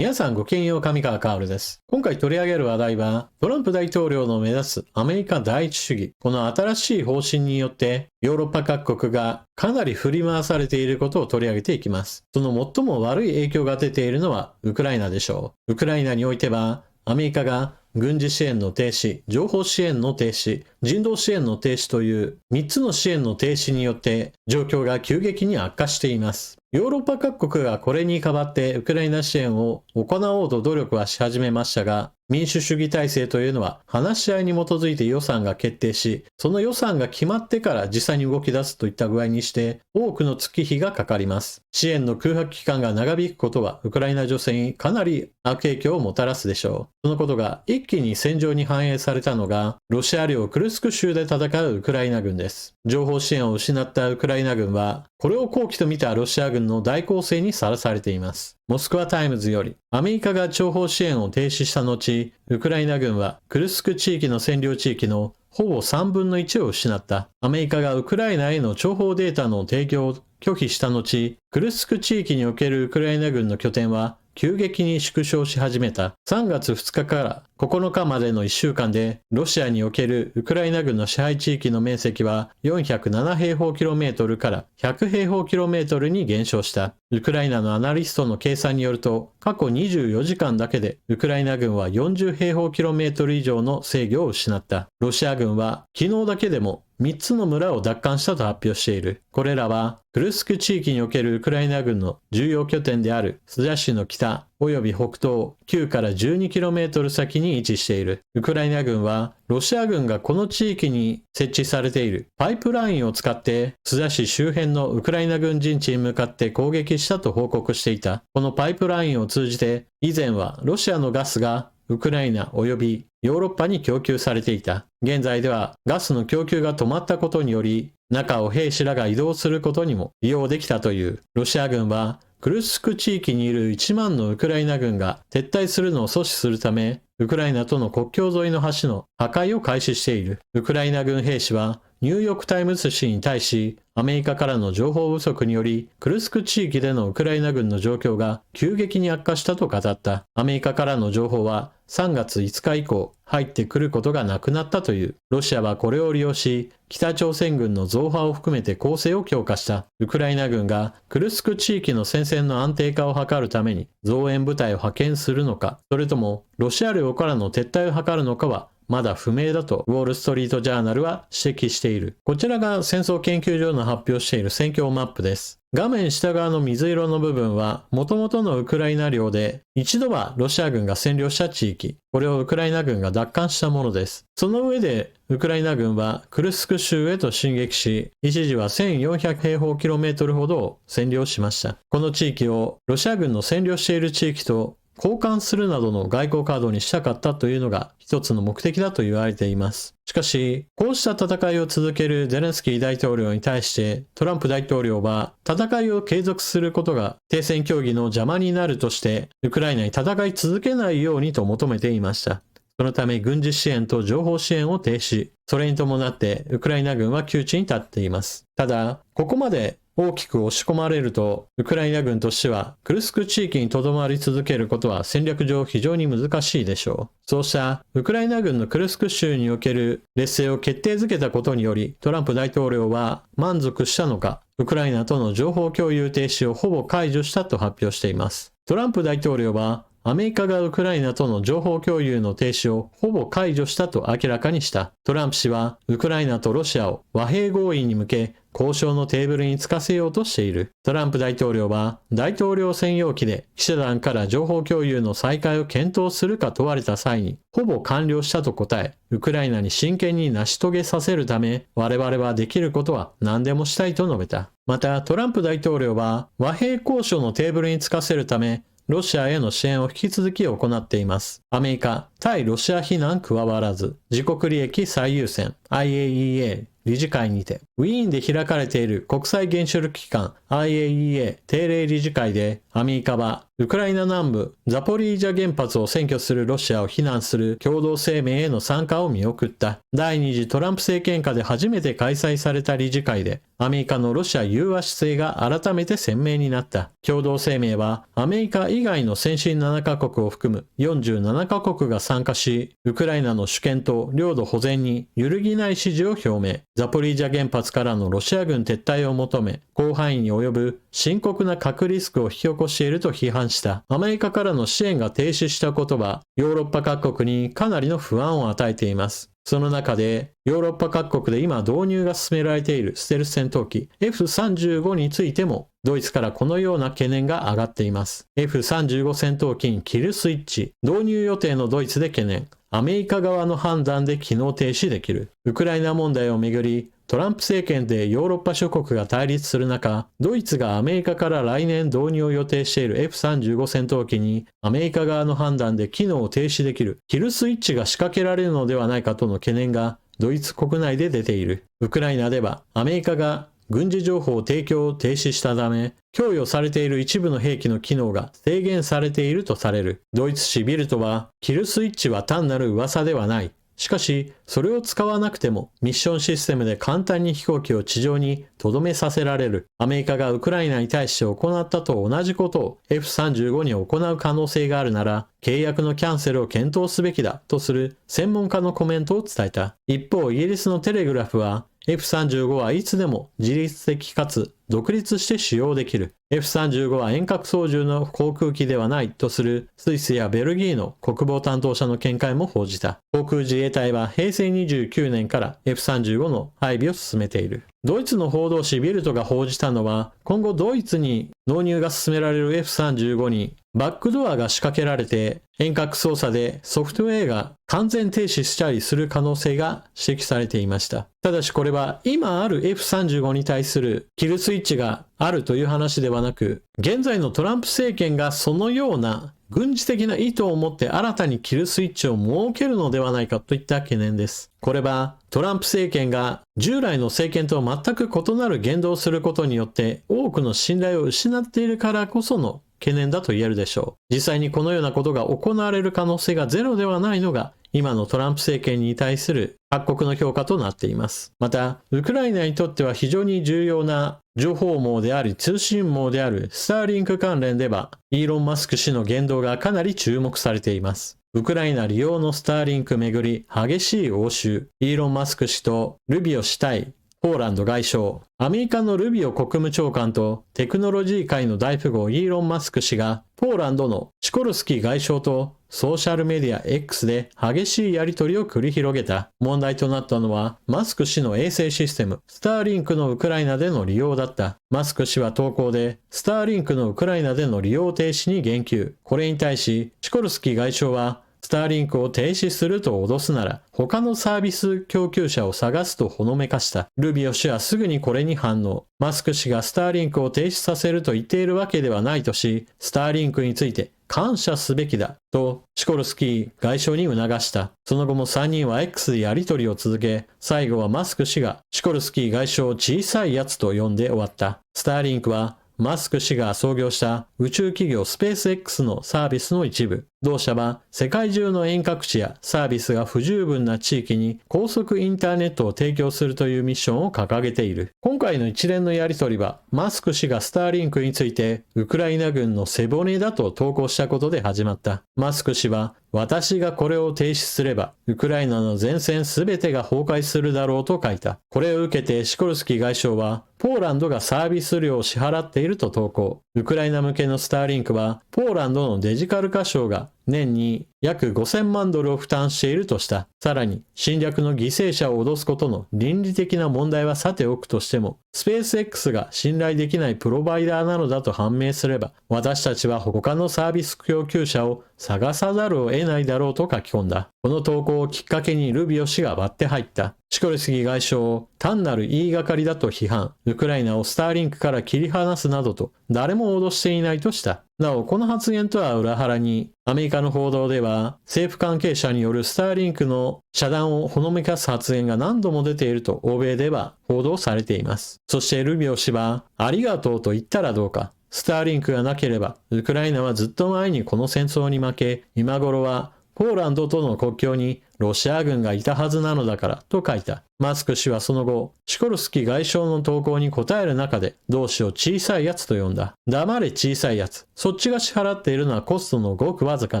皆さんごきげんよう、上川薫です。今回取り上げる話題は、トランプ大統領の目指すアメリカ第一主義。この新しい方針によって、ヨーロッパ各国がかなり振り回されていることを取り上げていきます。その最も悪い影響が出ているのはウクライナでしょう。ウクライナにおいては、アメリカが軍事支援の停止、情報支援の停止、人道支援の停止という3つの支援の停止によって状況が急激に悪化しています。ヨーロッパ各国がこれに代わってウクライナ支援を行おうと努力はし始めましたが、民主主義体制というのは話し合いに基づいて予算が決定し、その予算が決まってから実際に動き出すといった具合にして多くの月日がかかります。支援の空白期間が長引くことはウクライナ女性にかなり悪影響をもたらすでしょう。そのことが一気に戦場に反映されたのがロシア領クルスク州で戦うウクライナ軍です。情報支援を失ったウクライナ軍はこれを好機と見たロシア軍の大攻勢にさらされています。モスクワタイムズより、アメリカが諜報支援を停止した後、ウクライナ軍はクルスク地域の占領地域のほぼ3分の1を失った。アメリカがウクライナへの諜報データの提供を拒否した後、クルスク地域におけるウクライナ軍の拠点は急激に縮小し始めた。3月2日から9日までの1週間で、ロシアにおけるウクライナ軍の支配地域の面積は407平方キロメートルから100平方キロメートルに減少した。ウクライナのアナリストの計算によると、過去24時間だけでウクライナ軍は40平方キロメートル以上の制御を失った。ロシア軍は昨日だけでも3つの村を奪還したと発表している。これらはクルスク地域におけるウクライナ軍の重要拠点であるスジャ市の北及び北東9から 12km 先に位置している。ウクライナ軍はロシア軍がこの地域に設置されているパイプラインを使ってスジャ市周辺のウクライナ軍陣地に向かって攻撃したと報告していた。このパイプラインを通じて以前はロシアのガスがウクライナ及びヨーロッパに供給されていた。現在ではガスの供給が止まったことにより中を兵士らが移動することにも利用できたという。ロシア軍はクルスク地域にいる1万のウクライナ軍が撤退するのを阻止するため、ウクライナとの国境沿いの橋の破壊を開始している。ウクライナ軍兵士はニューヨークタイムズ紙に対し、アメリカからの情報不足により、クルスク地域でのウクライナ軍の状況が急激に悪化したと語った。アメリカからの情報は3月5日以降入ってくることがなくなったという。ロシアはこれを利用し、北朝鮮軍の増派を含めて攻勢を強化した。ウクライナ軍がクルスク地域の戦線の安定化を図るために増援部隊を派遣するのか、それともロシア領からの撤退を図るのかはまだ不明だとウォールストリートジャーナルは指摘している。こちらが戦争研究所の発表している戦況マップです。画面下側の水色の部分は元々のウクライナ領で一度はロシア軍が占領した地域。これをウクライナ軍が奪還したものです。その上でウクライナ軍はクルスク州へと進撃し、一時は1400平方キロメートルほどを占領しました。この地域をロシア軍の占領している地域と交換するなどの外交カードにしたかったというのが一つの目的だと言われています。しかし、こうした戦いを続けるゼレンスキー大統領に対してトランプ大統領は戦いを継続することが停戦協議の邪魔になるとしてウクライナに戦い続けないようにと求めていました。そのため軍事支援と情報支援を停止。それに伴ってウクライナ軍は窮地に立っています。ただ、ここまで大きく押し込まれると、ウクライナ軍としてはクルスク地域に留まり続けることは戦略上非常に難しいでしょう。そうしたウクライナ軍のクルスク州における劣勢を決定づけたことにより、トランプ大統領は満足したのか、ウクライナとの情報共有停止をほぼ解除したと発表しています。トランプ大統領はアメリカがウクライナとの情報共有の停止をほぼ解除したと明らかにした。トランプ氏はウクライナとロシアを和平合意に向け交渉のテーブルにつかせようとしている。トランプ大統領は大統領専用機で記者団から情報共有の再開を検討するか問われた際にほぼ完了したと答え、ウクライナに真剣に成し遂げさせるため我々はできることは何でもしたいと述べた。またトランプ大統領は和平交渉のテーブルにつかせるためロシアへの支援を引き続き行っています。アメリカ、対ロシア非難加わらず、自国利益最優先、IAEA、理事会にて、ウィーンで開かれている国際原子力機関 IAEA 定例理事会で、アメリカはウクライナ南部ザポリージャ原発を占拠するロシアを非難する共同声明への参加を見送った。第2次トランプ政権下で初めて開催された理事会で、アメリカのロシア融和姿勢が改めて鮮明になった。共同声明は、アメリカ以外の先進7カ国を含む47カ国が参加し、ウクライナの主権と領土保全に揺るぎない支持を表明。ザポリージャ原発からのロシア軍撤退を求め、広範囲に及ぶ深刻な核リスクを引き起こしていると批判した。アメリカからの支援が停止したことは、ヨーロッパ各国にかなりの不安を与えています。その中で、ヨーロッパ各国で今導入が進められているステルス戦闘機 F-35 についても、ドイツからこのような懸念が上がっています。F-35 戦闘機にキルスイッチ、導入予定のドイツで懸念。アメリカ側の判断で機能停止できる。ウクライナ問題をめぐり、トランプ政権でヨーロッパ諸国が対立する中、ドイツがアメリカから来年導入を予定している F-35 戦闘機にアメリカ側の判断で機能を停止できるキルスイッチが仕掛けられるのではないかとの懸念がドイツ国内で出ている。ウクライナではアメリカが軍事情報提供を停止したため、供与されている一部の兵器の機能が制限されているとされる。ドイツ紙ビルトは、キルスイッチは単なる噂ではない。しかし、それを使わなくてもミッションシステムで簡単に飛行機を地上に留めさせられる。アメリカがウクライナに対して行ったと同じことを F-35 に行う可能性があるなら、契約のキャンセルを検討すべきだとする専門家のコメントを伝えた。一方、イギリスのテレグラフは、F-35 はいつでも自律的かつ独立して使用できる。F-35 は遠隔操縦の航空機ではないとするスイスやベルギーの国防担当者の見解も報じた。航空自衛隊は平成29年から F-35 の配備を進めている。ドイツの報道紙ビルトが報じたのは、今後ドイツに導入が進められる F-35 にバックドアが仕掛けられて遠隔操作でソフトウェアが完全停止したりする可能性が指摘されていました。ただしこれは今ある F-35 に対するキルスイッチがあるという話ではなく、現在のトランプ政権がそのような軍事的な意図を持って新たにキルスイッチを設けるのではないかといった懸念です。これはトランプ政権が従来の政権と全く異なる言動をすることによって多くの信頼を失っているからこその懸念だと言えるでしょう。実際にこのようなことが行われる可能性がゼロではないのが今のトランプ政権に対する各国の評価となっています。また、ウクライナにとっては非常に重要な情報網であり通信網であるスターリンク関連では、イーロン・マスク氏の言動がかなり注目されています。ウクライナ利用のスターリンクめぐり激しい応酬、イーロン・マスク氏とルビオ氏対ポーランド外相、アメリカのルビオ国務長官とテクノロジー界の大富豪イーロン・マスク氏がポーランドのシコルスキー外相とソーシャルメディア X で激しいやり取りを繰り広げた。問題となったのはマスク氏の衛星システムスターリンクのウクライナでの利用だった。マスク氏は投稿でスターリンクのウクライナでの利用停止に言及。これに対しシコルスキー外相はスターリンクを停止すると脅すなら他のサービス供給者を探すとほのめかした。ルビオ氏はすぐにこれに反応。マスク氏がスターリンクを停止させると言っているわけではないとし、スターリンクについて感謝すべきだとシコルスキー外相に促した。その後も3人は X でやり取りを続け、最後はマスク氏がシコルスキー外相を小さいやつと呼んで終わった。スターリンクはマスク氏が創業した宇宙企業スペース X のサービスの一部。同社は世界中の遠隔地やサービスが不十分な地域に高速インターネットを提供するというミッションを掲げている。今回の一連のやり取りはマスク氏がスターリンクについてウクライナ軍の背骨だと投稿したことで始まった。マスク氏は私がこれを停止すればウクライナの前線すべてが崩壊するだろうと書いた。これを受けてシコルスキー外相はポーランドがサービス料を支払っていると投稿。ウクライナ向けのスターリンクはポーランドのデジタル化省が年に約5000万ドルを負担しているとした。さらに侵略の犠牲者を脅すことの倫理的な問題はさておくとしても、スペース X が信頼できないプロバイダーなのだと判明すれば、私たちは他のサービス供給者を探さざるを得ないだろうと書き込んだ。この投稿をきっかけにルビオ氏が割って入った。シコルスキー外相を単なる言いがかりだと批判。ウクライナをスターリンクから切り離すなどと誰も脅していないとした。なお、この発言とは裏腹に、アメリカの報道では、政府関係者によるスターリンクの遮断をほのめかす発言が何度も出ていると欧米では報道されています。そしてルビオ氏は、ありがとうと言ったらどうか。スターリンクがなければ、ウクライナはずっと前にこの戦争に負け、今頃はポーランドとの国境にロシア軍がいたはずなのだからと書いた。マスク氏はその後、シコルスキ外相の投稿に答える中で、同氏を小さいやつと呼んだ。黙れ小さいやつ。そっちが支払っているのはコストのごくわずか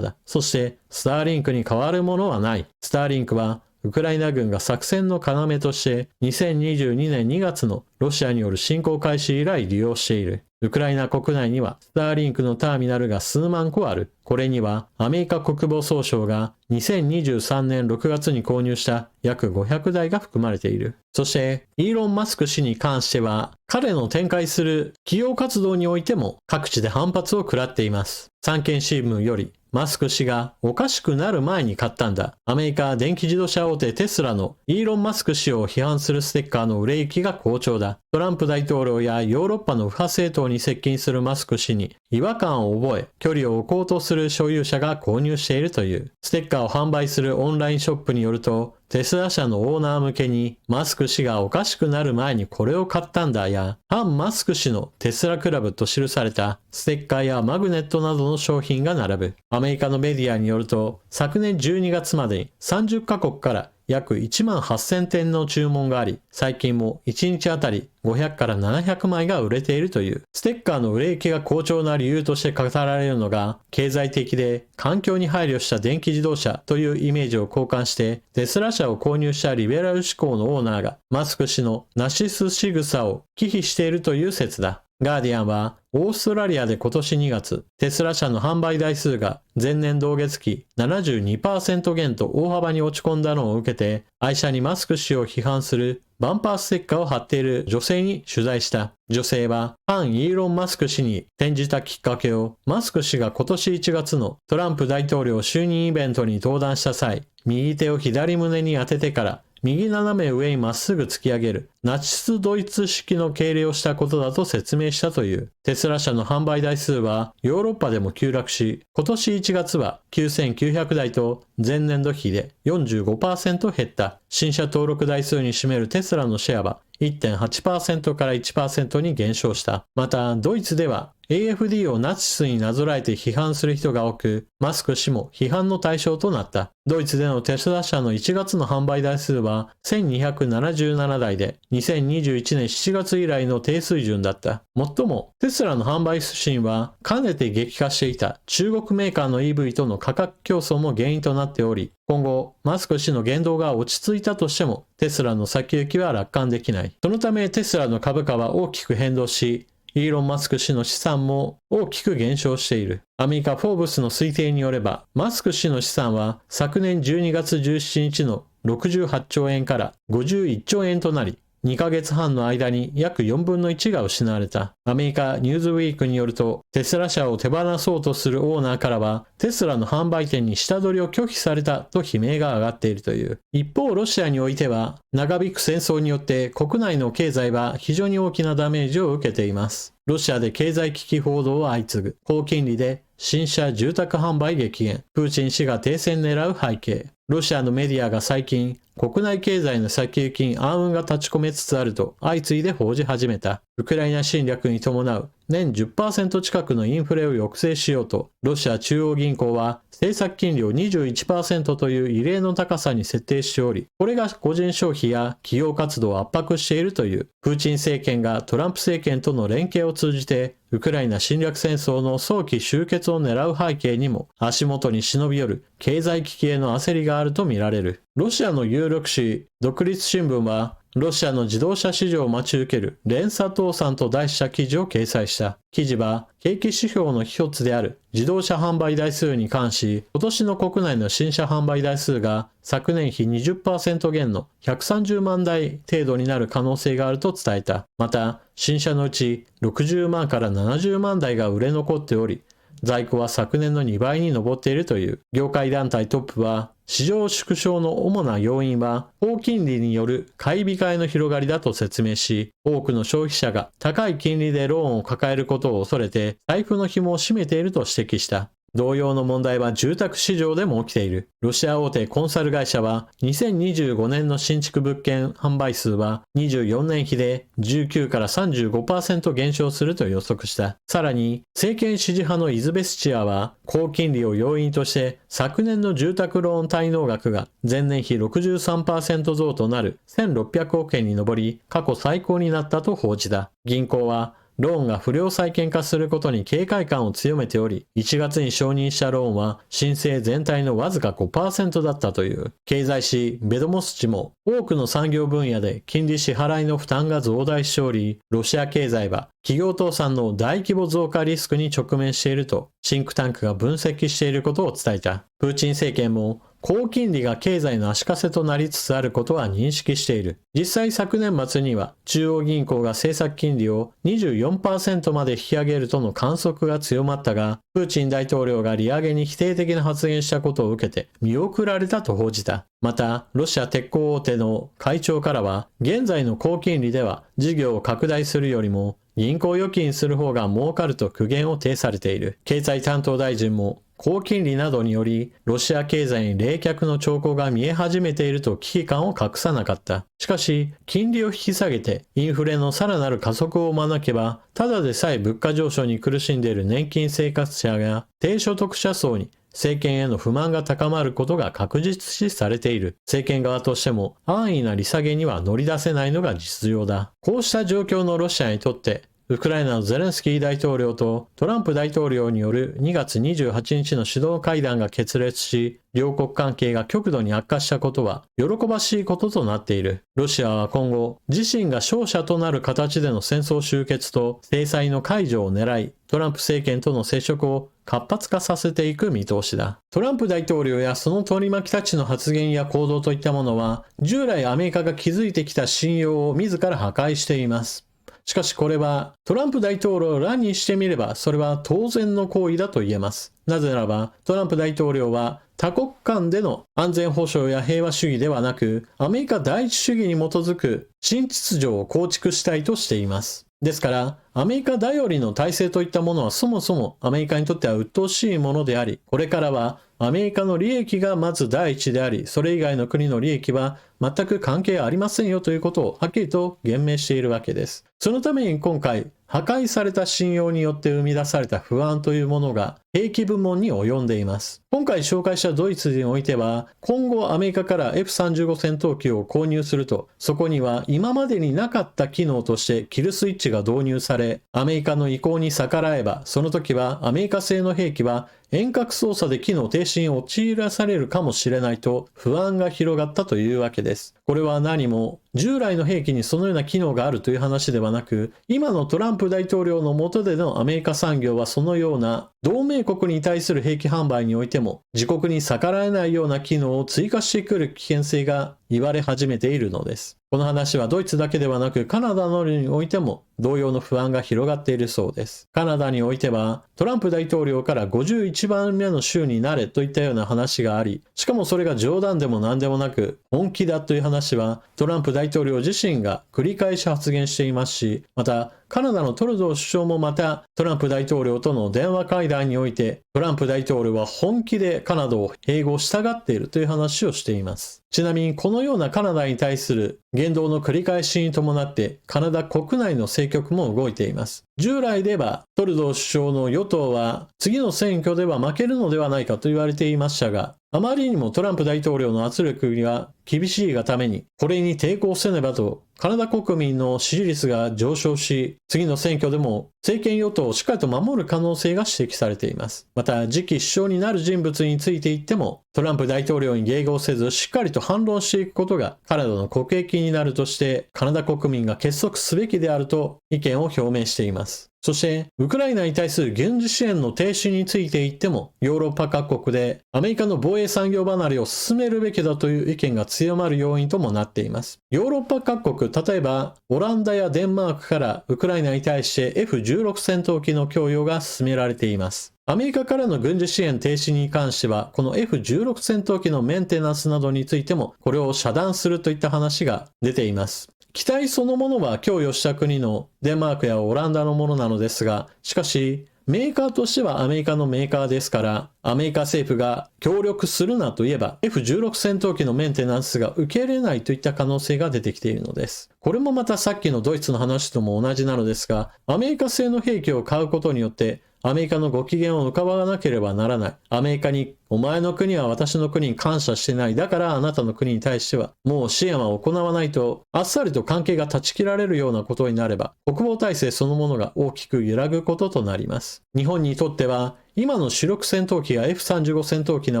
だ。そして、スターリンクに代わるものはない。スターリンクは、ウクライナ軍が作戦の要として2022年2月のロシアによる侵攻開始以来利用している。ウクライナ国内にはスターリンクのターミナルが数万個ある。これにはアメリカ国防総省が2023年6月に購入した約500台が含まれている。そしてイーロン・マスク氏に関しては彼の展開する企業活動においても各地で反発を食らっています。産経新聞よりマスク氏がおかしくなる前に買ったんだ。アメリカ電気自動車大手テスラのイーロン・マスク氏を批判するステッカーの売れ行きが好調だ。トランプ大統領やヨーロッパの右派政党に接近するマスク氏に違和感を覚え、距離を置こうとする所有者が購入しているという。ステッカーを販売するオンラインショップによると、テスラ社のオーナー向けにマスク氏がおかしくなる前にこれを買ったんだや、反マスク氏のテスラクラブと記されたステッカーやマグネットなどの商品が並ぶ。アメリカのメディアによると、昨年12月までに30カ国から約1万8000点の注文があり、最近も1日あたり500から700枚が売れているという。ステッカーの売れ行きが好調な理由として語られるのが、経済的で環境に配慮した電気自動車というイメージを交換して、テスラ社を購入したリベラル志向のオーナーが、マスク氏のナシス仕草を忌避しているという説だ。ガーディアンは、オーストラリアで今年2月、テスラ社の販売台数が前年同月期 72% 減と大幅に落ち込んだのを受けて、愛車にマスク氏を批判するバンパーステッカーを貼っている女性に取材した。女性は、反イーロン・マスク氏に転じたきっかけを、マスク氏が今年1月のトランプ大統領就任イベントに登壇した際、右手を左胸に当ててから、右斜め上にまっすぐ突き上げるナチスドイツ式の敬礼をしたことだと説明したという。テスラ社の販売台数はヨーロッパでも急落し、今年1月は9900台と前年度比で 45% 減った。新車登録台数に占めるテスラのシェアは 1.8% から 1% に減少した。また、ドイツではAfD をナチスになぞらえて批判する人が多く、マスク氏も批判の対象となった。ドイツでのテスラ社の1月の販売台数は1277台で、2021年7月以来の低水準だった。もっとも、テスラの販売不振は、かねて激化していた中国メーカーの EV との価格競争も原因となっており、今後、マスク氏の言動が落ち着いたとしても、テスラの先行きは楽観できない。そのため、テスラの株価は大きく変動し、イーロン・マスク氏の資産も大きく減少している。アメリカ・フォーブスの推定によれば、マスク氏の資産は昨年12月17日の68兆円から51兆円となり、2ヶ月半の間に約4分の1が失われた。アメリカニューズウィークによると、テスラ社を手放そうとするオーナーからは、テスラの販売店に下取りを拒否されたと悲鳴が上がっているという。一方、ロシアにおいては、長引く戦争によって国内の経済は非常に大きなダメージを受けています。ロシアで経済危機報道は相次ぐ。高金利で新車住宅販売激減。プーチン氏が停戦狙う背景。ロシアのメディアが最近、国内経済の先行きに暗雲が立ち込めつつあると相次いで報じ始めた。ウクライナ侵略に伴う年 10% 近くのインフレを抑制しようと、ロシア中央銀行は政策金利を 21% という異例の高さに設定しており、これが個人消費や企業活動を圧迫しているという。プーチン政権がトランプ政権との連携を通じて、ウクライナ侵略戦争の早期終結を狙う背景にも、足元に忍び寄る経済危機への焦りがあるとみられる。ロシアの有力紙、独立新聞は、ロシアの自動車市場を待ち受ける連鎖倒産と題した記事を掲載した。記事は、景気指標の一つである自動車販売台数に関し、今年の国内の新車販売台数が昨年比 20% 減の130万台程度になる可能性があると伝えた。また、新車のうち60万から70万台が売れ残っており、在庫は昨年の2倍に上っているという。業界団体トップは、市場縮小の主な要因は高金利による買い控えの広がりだと説明し、多くの消費者が高い金利でローンを抱えることを恐れて財布の紐を締めていると指摘した。同様の問題は住宅市場でも起きている。ロシア大手コンサル会社は2025年の新築物件販売数は24年比で19から 35% 減少すると予測した。さらに政権支持派のイズベスチアは高金利を要因として昨年の住宅ローン滞納額が前年比 63% 増となる1600億円に上り過去最高になったと報じた。銀行はローンが不良債権化することに警戒感を強めており、1月に承認したローンは申請全体のわずか 5% だったという。経済誌ベドモスチも多くの産業分野で金利支払いの負担が増大しており、ロシア経済は企業倒産の大規模増加リスクに直面しているとシンクタンクが分析していることを伝えた。プーチン政権も高金利が経済の足かせとなりつつあることは認識している。実際昨年末には中央銀行が政策金利を 24% まで引き上げるとの観測が強まったが、プーチン大統領が利上げに否定的な発言したことを受けて見送られたと報じた。また、ロシア鉄鋼大手の会長からは、現在の高金利では事業を拡大するよりも銀行預金する方が儲かると苦言を呈されている。経済担当大臣も高金利などによりロシア経済に冷却の兆候が見え始めていると危機感を隠さなかった。しかし、金利を引き下げてインフレのさらなる加速を招けば、ただでさえ物価上昇に苦しんでいる年金生活者や低所得者層に政権への不満が高まることが確実視されている。政権側としても安易な利下げには乗り出せないのが実情だ。こうした状況のロシアにとって、ウクライナのゼレンスキー大統領とトランプ大統領による2月28日の首脳会談が決裂し、両国関係が極度に悪化したことは喜ばしいこととなっている。ロシアは今後、自身が勝者となる形での戦争終結と制裁の解除を狙い、トランプ政権との接触を活発化させていく見通しだ。トランプ大統領やその取り巻きたちの発言や行動といったものは、従来アメリカが築いてきた信用を自ら破壊しています。しかしこれはトランプ大統領らにしてみればそれは当然の行為だと言えます。なぜならばトランプ大統領は多国間での安全保障や平和主義ではなくアメリカ第一主義に基づく新秩序を構築したいとしています。ですからアメリカ頼りの体制といったものはそもそもアメリカにとっては鬱陶しいものであり、これからはアメリカの利益がまず第一であり、それ以外の国の利益は全く関係ありませんよということをはっきりと言明しているわけです。そのために今回、破壊された信用によって生み出された不安というものが兵器部門に及んでいます。今回紹介したドイツにおいては、今後アメリカから F-35 戦闘機を購入すると、そこには今までになかった機能としてキルスイッチが導入され、アメリカの意向に逆らえば、その時はアメリカ製の兵器は遠隔操作で機能停止に陥らされるかもしれないと不安が広がったというわけです。これは何も従来の兵器にそのような機能があるという話ではなく、今のトランプ大統領の下でのアメリカ産業はそのような同盟国に対する兵器販売においても自国に逆らえないような機能を追加してくる危険性が言われ始めているのです。この話はドイツだけではなくカナダなどにおいても同様の不安が広がっているそうです。カナダにおいてはトランプ大統領から51番目の州になれといったような話があり、しかもそれが冗談でも何でもなく本気だという話はトランプ大統領自身が繰り返し発言していますし、またカナダのトルドー首相もまたトランプ大統領との電話会談においてトランプ大統領は本気でカナダを併合したがっているという話をしています。ちなみにこのようなカナダに対する言動の繰り返しに伴ってカナダ国内の政局も動いています。従来ではトルドー首相の与党は次の選挙では負けるのではないかと言われていましたが、あまりにもトランプ大統領の圧力が厳しいがために、これに抵抗せねばとカナダ国民の支持率が上昇し、次の選挙でも政権与党をしっかりと守る可能性が指摘されています。また次期首相になる人物について言っても、トランプ大統領に迎合せずしっかりと反論していくことがカナダの国益になるとして、カナダ国民が結束すべきであると意見を表明しています。そして、ウクライナに対する軍事支援の停止について言っても、ヨーロッパ各国でアメリカの防衛産業離れを進めるべきだという意見が強まる要因ともなっています。ヨーロッパ各国、例えばオランダやデンマークからウクライナに対して F16 戦闘機の供与が進められています。アメリカからの軍事支援停止に関しては、この F16 戦闘機のメンテナンスなどについても、これを遮断するといった話が出ています。機体そのものは供与した国のデンマークやオランダのものなのですが、しかし、メーカーとしてはアメリカのメーカーですから、アメリカ政府が協力するなといえば F16 戦闘機のメンテナンスが受け入れないといった可能性が出てきているのです。これもまたさっきのドイツの話とも同じなのですが、アメリカ製の兵器を買うことによってアメリカのご機嫌を伺わなければならない。アメリカに、お前の国は私の国に感謝してない。だからあなたの国に対しては、もう支援は行わないと、あっさりと関係が断ち切られるようなことになれば、国防体制そのものが大きく揺らぐこととなります。日本にとっては、今の主力戦闘機が F35 戦闘機な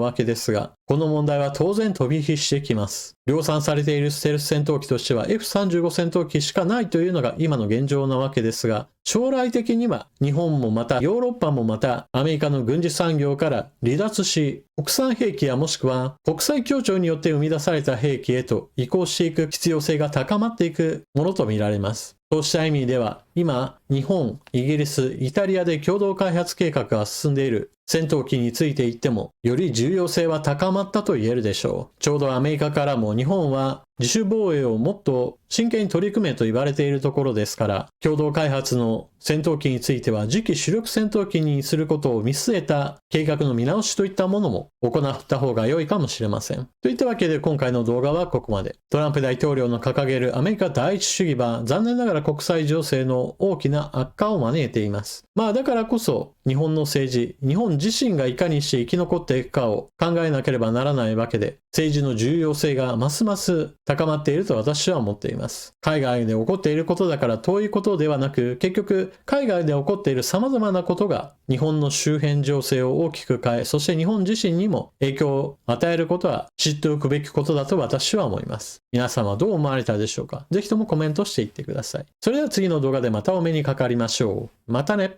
わけですが、この問題は当然飛び火してきます。量産されているステルス戦闘機としては F35 戦闘機しかないというのが今の現状なわけですが、将来的には日本もまたヨーロッパもまたアメリカの軍事産業から離脱し、国産兵器やもしくは国際協調によって生み出された兵器へと移行していく必要性が高まっていくものとみられます。そうした意味では、今、日本、イギリス、イタリアで共同開発計画が進んでいる戦闘機について言っても、より重要性は高まったと言えるでしょう。ちょうどアメリカからも日本は自主防衛をもっと真剣に取り組めと言われているところですから、共同開発の戦闘機については次期主力戦闘機にすることを見据えた計画の見直しといったものも行った方が良いかもしれません。といったわけで今回の動画はここまで。トランプ大統領の掲げるアメリカ第一主義は残念ながら国際情勢の大きな悪化を招いています。だからこそ日本の政治、日本自身がいかにして生き残っていくかを考えなければならないわけで、政治の重要性がますます高まっていると私は思っています。海外で起こっていることだから遠いことではなく、結局海外で起こっている様々なことが日本の周辺情勢を大きく変え、そして日本自身にも影響を与えることは知っておくべきことだと私は思います。皆さんはどう思われたでしょうか？ぜひともコメントしていってください。それでは次の動画でまたお目にかかりましょう。またね。